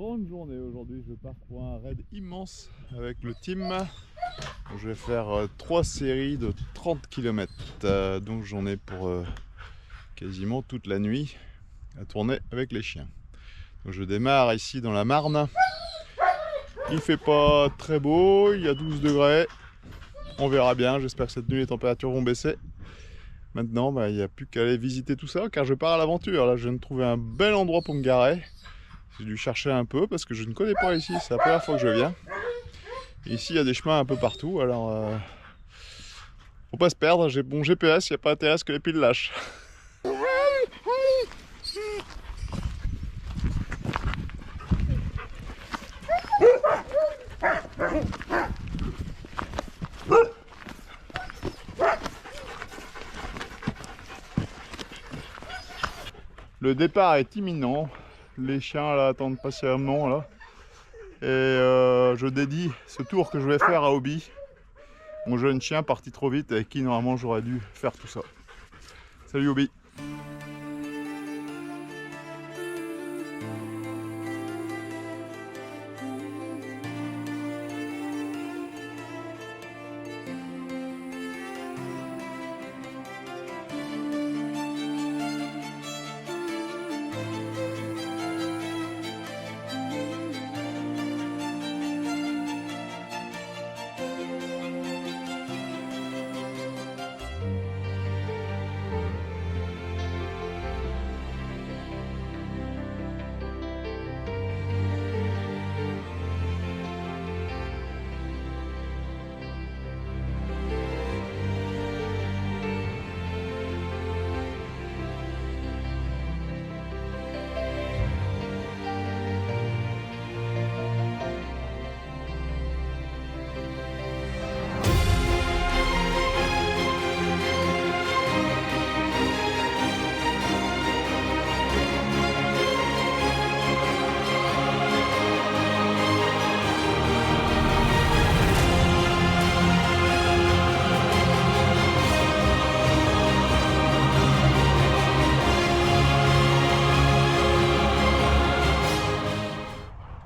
grande journée aujourd'hui. Je pars pour un raid immense avec le team. Je vais faire 3 séries de 30 km. Donc j'en ai pour quasiment toute la nuit à tourner avec les chiens. Donc je démarre ici dans la Marne. Il fait pas très beau, il y a 12 degrés. On verra bien, j'espère que cette nuit les températures vont baisser. Maintenant, il n'y a plus qu'à aller visiter tout ça car je pars à l'aventure. Là, je viens de trouver un bel endroit pour me garer. J'ai dû chercher un peu parce que je ne connais pas ici, c'est la première fois que je viens. Et ici, il y a des chemins un peu partout, alors faut pas se perdre. J'ai bon GPS, il n'y a pas intérêt à ce que les piles lâchent. Le départ est imminent, les chiens là attendent patiemment là. Et je dédie ce tour que je vais faire à Obi, mon jeune chien parti trop vite avec qui normalement j'aurais dû faire tout ça. Salut Obi.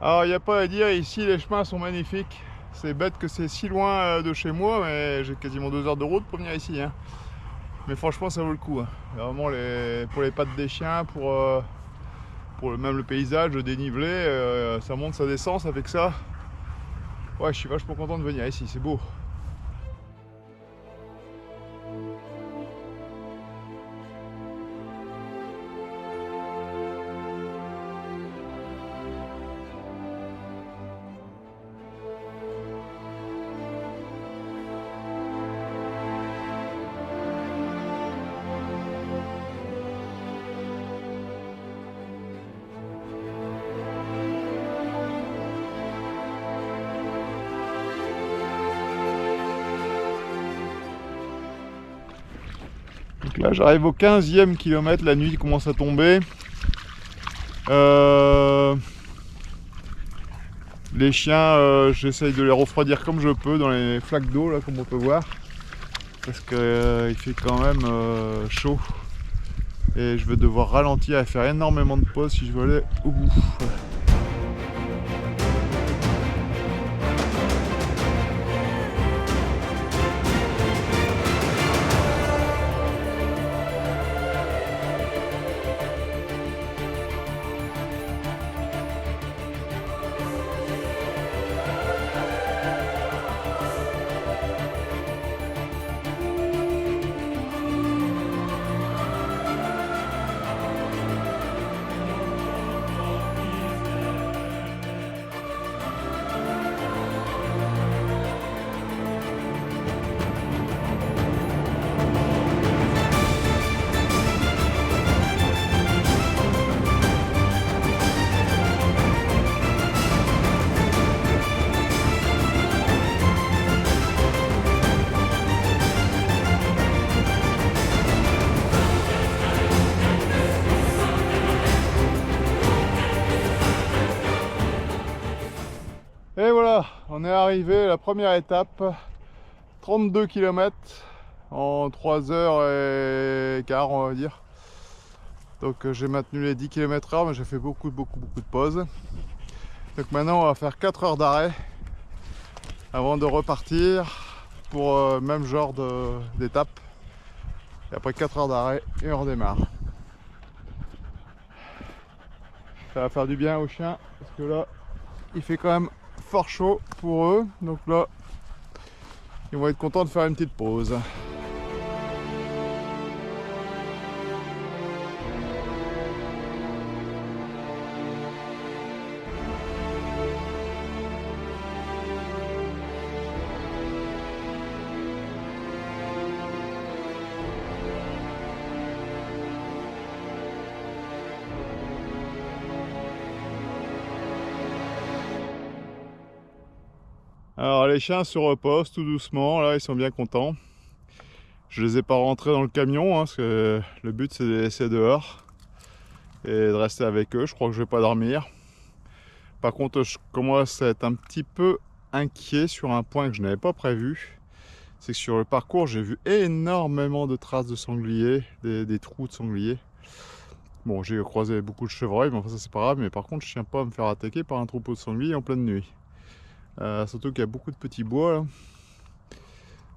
Alors il n'y a pas à dire, ici les chemins sont magnifiques. C'est bête que c'est si loin de chez moi, mais j'ai quasiment 2 heures de route pour venir ici. Hein. Mais franchement ça vaut le coup. Hein. Vraiment pour les pattes des chiens, pour même le paysage, le dénivelé, ça monte, ça descend, ça fait que ça. Ouais, je suis vachement content de venir ici, c'est beau. Donc là j'arrive au 15e kilomètre, la nuit commence à tomber. Les chiens, j'essaye de les refroidir comme je peux dans les flaques d'eau là comme on peut voir. Parce qu'il fait quand même chaud. Et je vais devoir ralentir et faire énormément de pauses si je veux aller au bout. Et voilà, on est arrivé à la première étape, 32 km en 3h15 on va dire. Donc j'ai maintenu les 10 km/h mais j'ai fait beaucoup de pauses. Donc maintenant on va faire 4 heures d'arrêt avant de repartir pour même genre d'étape. Et après 4 heures d'arrêt et on redémarre. Ça va faire du bien aux chiens parce que là il fait quand même fort chaud pour eux. Donc là ils vont être contents de faire une petite pause. Alors les chiens se reposent tout doucement, là ils sont bien contents. Je les ai pas rentrés dans le camion hein, parce que le but c'est de les laisser dehors et de rester avec eux. Je crois que je vais pas dormir. Par contre je commence à être un petit peu inquiet sur un point que je n'avais pas prévu. C'est que sur le parcours j'ai vu énormément de traces de sangliers, des trous de sangliers. Bon, j'ai croisé beaucoup de chevreuils, mais enfin ça c'est pas grave. Mais par contre je tiens pas à me faire attaquer par un troupeau de sangliers en pleine nuit. Surtout qu'il y a beaucoup de petits bois là.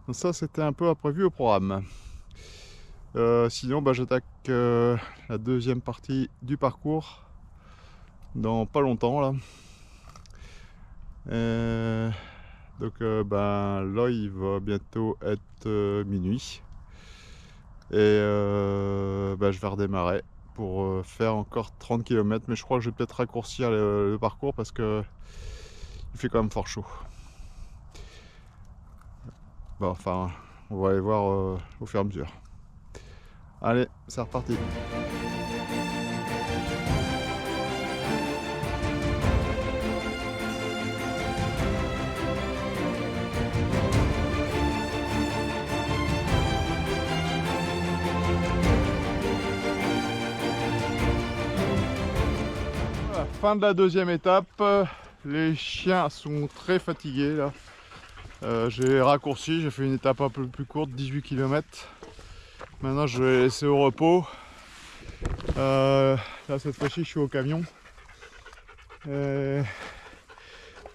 Donc ça c'était un peu imprévu au programme. Sinon bah, j'attaque la deuxième partie du parcours dans pas longtemps là. Donc ben, là il va bientôt être minuit. Et bah, je vais redémarrer pour faire encore 30 km. Mais je crois que je vais peut-être raccourcir le parcours parce que il fait quand même fort chaud. Bon, enfin, on va aller voir au fur et à mesure. Allez, c'est reparti. Voilà, fin de la deuxième étape. Les chiens sont très fatigués là. J'ai raccourci, j'ai fait une étape un peu plus courte, 18 km. Maintenant je vais les laisser au repos. Là cette fois-ci je suis au camion.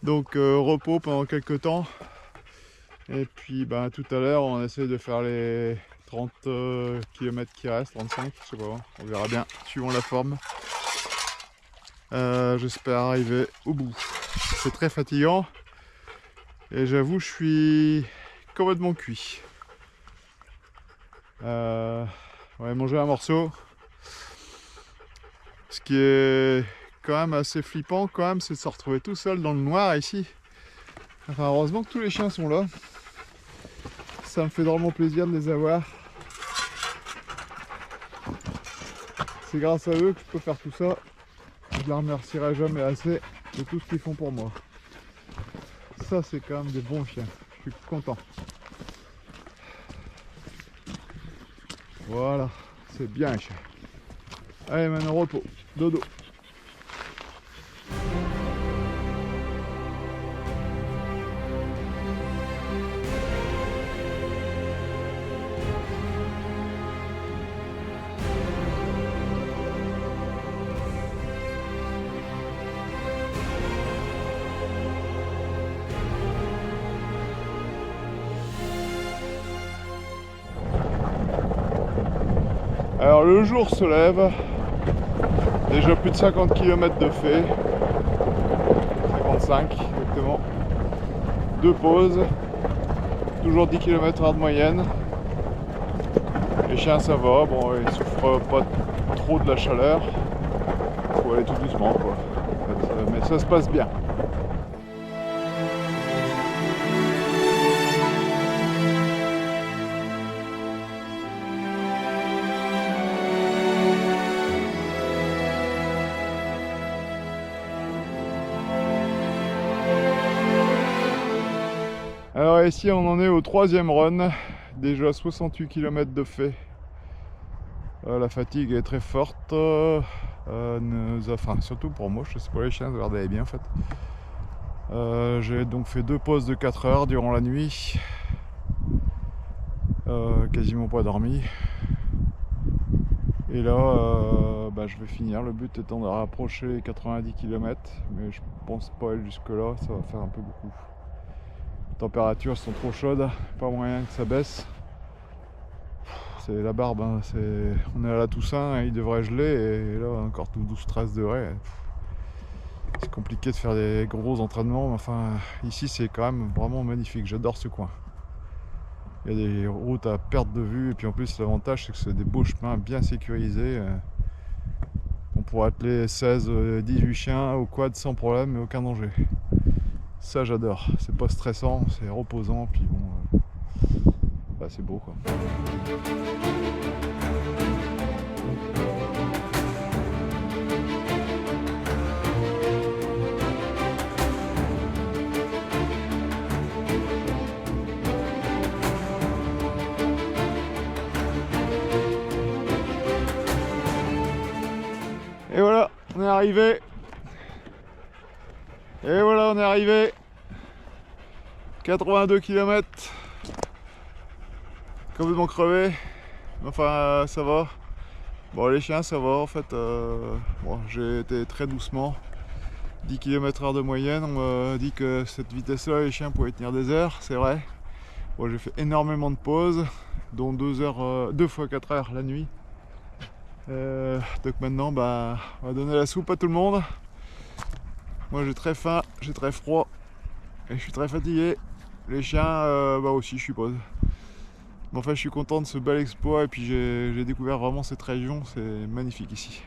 Donc repos pendant quelques temps. Et puis ben, tout à l'heure on essaie de faire les 30 km qui restent, 35, je sais pas, on verra bien, suivant la forme. J'espère arriver au bout. C'est très fatigant. Et j'avoue, je suis complètement cuit. On va manger un morceau. Ce qui est quand même assez flippant, quand même, c'est de se retrouver tout seul dans le noir ici. Enfin, heureusement que tous les chiens sont là. Ça me fait drôlement plaisir de les avoir. C'est grâce à eux que je peux faire tout ça. Je ne les remercierai jamais assez de tout ce qu'ils font pour moi. Ça, c'est quand même des bons chiens. Je suis content. Voilà, c'est bien les chiens. Allez, maintenant repos, dodo. Alors le jour se lève, déjà plus de 50 km de fait, 55 exactement, 2 pauses, toujours 10 km/h de moyenne. Les chiens ça va, bon ils souffrent pas trop de la chaleur, faut aller tout doucement quoi, mais ça se passe bien. Alors ici on en est au 3e run, déjà 68 km de fait. La fatigue est très forte, enfin surtout pour moi, je sais pas les chiens, ça a l'air d'aller bien en fait. J'ai donc fait 2 pauses de 4 heures durant la nuit, quasiment pas dormi. Et là, je vais finir. Le but étant de rapprocher les 90 km, mais je pense pas aller jusque là, ça va faire un peu beaucoup. Les températures sont trop chaudes, pas moyen que ça baisse. C'est la barbe, hein. On est à la Toussaint, il devrait geler, et là encore 12-13 degrés. C'est compliqué de faire des gros entraînements, mais enfin ici c'est quand même vraiment magnifique, j'adore ce coin. Il y a des routes à perte de vue, et puis en plus l'avantage c'est que c'est des beaux chemins bien sécurisés. On pourrait atteler 16-18 chiens au quad sans problème et aucun danger. Ça j'adore, c'est pas stressant, c'est reposant, puis bon, c'est beau quoi. Et voilà, on est arrivé. Et voilà, on est arrivé. 82 km. Complètement crevé. Enfin, ça va. Bon, les chiens, ça va en fait. J'ai été très doucement. 10 km/h de moyenne. On m'a dit que cette vitesse-là, les chiens pouvaient tenir des heures. C'est vrai. Bon, j'ai fait énormément de pauses, dont 2 fois 4 heures la nuit. Donc maintenant, on va donner la soupe à tout le monde. Moi, j'ai très faim, j'ai très froid et je suis très fatigué. Les chiens, aussi, je suppose. Mais enfin, je suis content de ce bel exploit et puis j'ai découvert vraiment cette région. C'est magnifique ici.